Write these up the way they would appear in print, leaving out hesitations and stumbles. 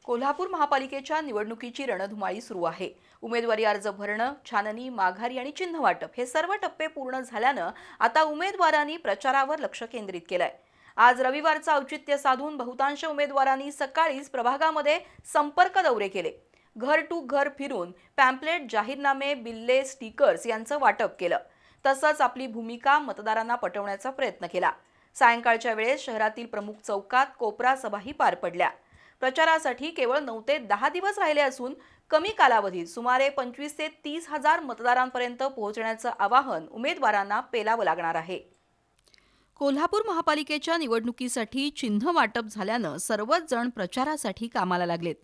कोल्हापूर महापालिकेच्या निवडणुकीची रणधुमाळी सुरू आहे। उमेदवारी अर्ज भरणं, छाननी, माघारी आणि चिन्ह वाटप हे सर्व टप्पे पूर्ण झाल्यानं आता उमेदवारांनी प्रचारावर लक्ष केंद्रित केलंय। आज रविवारचं औचित्य साधून बहुतांश उमेदवारांनी सकाळीच प्रभागामध्ये संपर्क दौरे केले। घर टू घर फिरून पॅम्पलेट, जाहीरनामे, बिल्ले, स्टिकर्स यांचं वाटप केलं। तसंच आपली भूमिका मतदारांना पटवण्याचा प्रयत्न केला। सायंकाळच्या वेळेस शहरातील प्रमुख चौकात कोपरा सभाही पार पडल्या। प्रचारासाठी केवळ 9 ते 10 दिवस राहिले असून कमी कालावधीत सुमारे 25 ते 30 हजार मतदारांपर्यंत पोहोचण्याचं आवाहन उमेदवारांना पेलावं लागणार आहे। कोल्हापूर महापालिकेच्या निवडणुकीसाठी चिन्ह वाटप झाल्यानं सर्वच जण प्रचारासाठी कामाला लागलेत।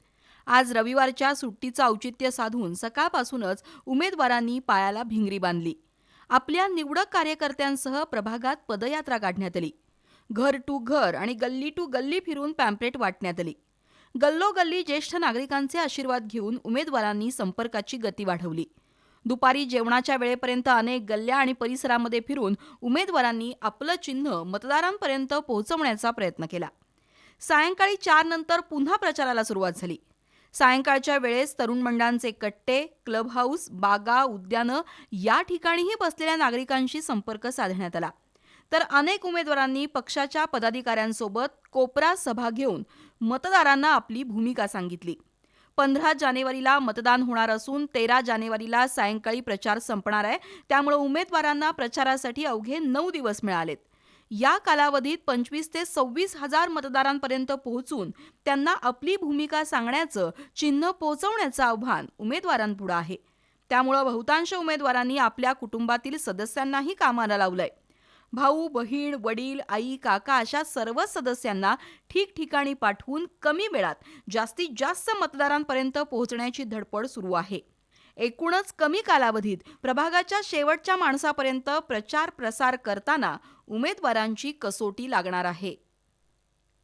आज रविवारच्या सुट्टीचं औचित्य साधून सकाळपासूनच उमेदवारांनी पायाला भिंगरी बांधली। आपल्या निवडक कार्यकर्त्यांसह प्रभागात पदयात्रा काढण्यात आली। घर टू घर आणि गल्ली टू गल्ली फिरून पॅम्पलेट वाटण्यात आली। गल्लोगल्ली ज्येष्ठ नागरिकांचे आशीर्वाद घेऊन उमेदवारांनी संपर्काची गती वाढवली। दुपारी जेवणाच्या वेळेपर्यंत अनेक गल्ल्या आणि परिसरामध्ये फिरून उमेदवारांनी आपलं चिन्ह मतदारांपर्यंत पोहोचवण्याचा प्रयत्न केला। सायंकाळी 4 नंतर पुन्हा प्रचाराला सुरुवात झाली। सायंकाळच्या वेळेस तरुण मंडळांचे कट्टे, क्लब हाऊस, बागा, उद्यानं या ठिकाणीही बसलेल्या नागरिकांशी संपर्क साधण्यात आला। तर अनेक उमेदवारांनी पक्षाच्या पदाधिकाऱ्यांसोबत कोपरा सभा घेऊन मतदारांना आपली भूमिका सांगितली। 15 जानेवारीला मतदान होणार असून 13 जानेवारीला सायंकाळी प्रचार संपणार आहे। त्यामुळे उमेदवारांना प्रचारासाठी अवघे 9 दिवस मिळालेत। या कालावधीत 25 ते 26 हजार मतदारांपर्यंत पोहोचून त्यांना आपली भूमिका सांगण्याचं, चिन्ह पोहोचवण्याचं आव्हान उमेदवारांपुढे आहे। त्यामुळे बहुतांश उमेदवारांनी आपल्या कुटुंबातील सदस्यांनाही कामाला लावलंय। भाऊ, बहीण, वडील, आई, काका अशा सर्व सदस्यांना ठिकठिकाणी पाठवून कमी वेळात जास्तीत जास्त मतदारांपर्यंत पोहोचण्याची धडपड सुरू आहे। एकूणच कमी कालावधीत प्रभागाच्या शेवटच्या माणसापर्यंत प्रचार प्रसार करताना उमेदवारांची कसोटी लागणार आहे।